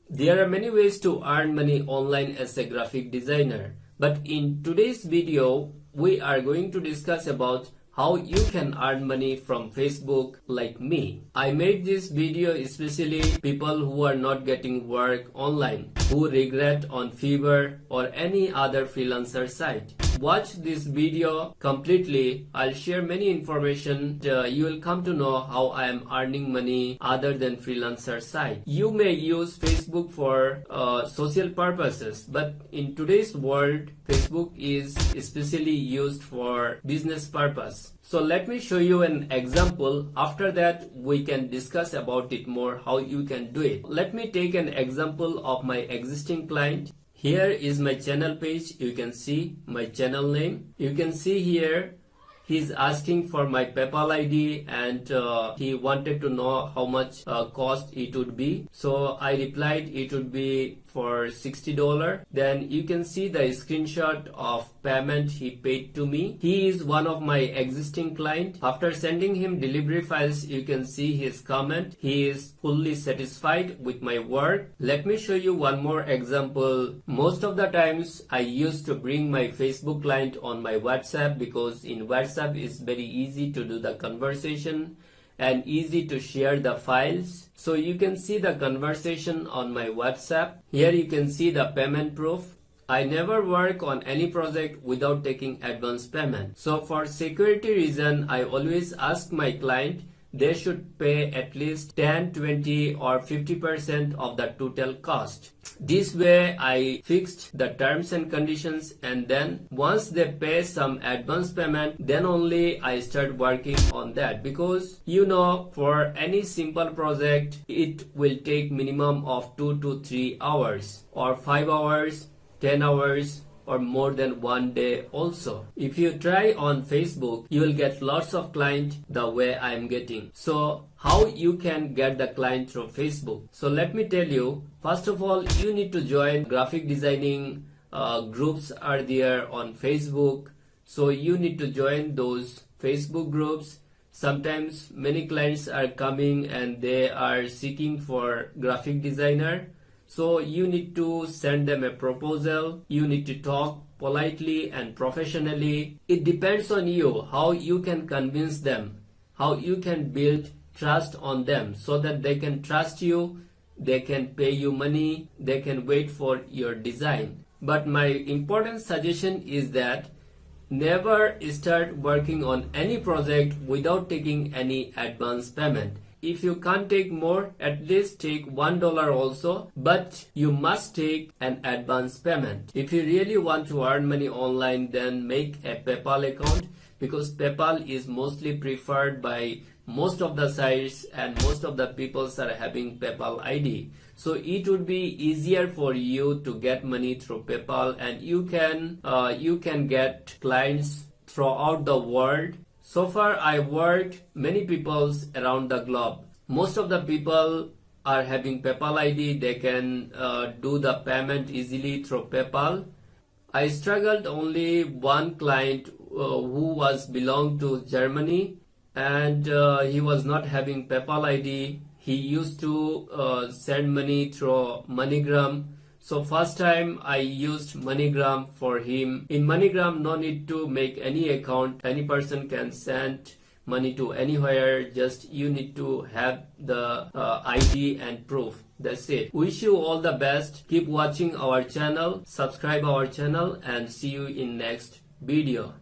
There are many ways to earn money online as a graphic designer, but in today's video, we are going to discuss about how you can earn money from Facebook like me. I made this video especially people who are not getting work online, who regret on Fiverr or any other freelancer site. Watch this video completely. I'll share many information. You will come to know how I am earning money other than freelancer site. You may use Facebook for social purposes, but in today's world, Facebook is especially used for business purpose. So let me show you an example. After that, we can discuss about it more, how you can do it. Let me take an example of my existing client. Here is my channel page. You can see my channel name. You can see here he's asking for my PayPal ID and he wanted to know how much cost it would be. So I replied it would be for $60. Then you can see the screenshot of payment he paid to me. He is one of my existing client. After sending him delivery files, you can see his comment. He is fully satisfied with my work. Let me show you one more example. Most of the times I used to bring my Facebook client on my WhatsApp because in WhatsApp it's very easy to do the conversation and easy to share the files. So you can see the conversation on my WhatsApp. Here you can see the payment proof. I never work on any project without taking advance payment. So for security reason, I always ask my client they should pay at least 10, 20 or 50% of the total cost. This way I fixed the terms and conditions, and then once they pay some advance payment, then only I start working on that, because for any simple project it will take minimum of 2 to 3 hours or 5 hours, 10 hours or more than 1 day also. If you try on Facebook, you will get lots of clients the way I am getting. So how you can get the client through Facebook? So let me tell you, first of all, you need to join graphic designing groups are there on Facebook. So you need to join those Facebook groups. Sometimes many clients are coming and they are seeking for graphic designer. So you need to send them a proposal. You need to talk politely and professionally. It depends on you how you can convince them, how you can build trust on them so that they can trust you, they can pay you money, they can wait for your design. But my important suggestion is that never start working on any project without taking any advance payment. If you can't take more, at least take $1 also, but you must take an advance payment. If you really want to earn money online, then make a PayPal account, because PayPal is mostly preferred by most of the sites and most of the people are having PayPal ID. So it would be easier for you to get money through PayPal, and you can get clients throughout the world. So far I worked many people around the globe. Most of the people are having PayPal ID. They can do the payment easily through PayPal. I struggled only one client who was belonged to Germany, and he was not having PayPal ID. He used to send money through MoneyGram. So first time I used MoneyGram for him. In MoneyGram, no need to make any account. Any person can send money to anywhere. Just you need to have the ID and proof. That's it. Wish you all the best. Keep watching our channel. Subscribe our channel and see you in next video.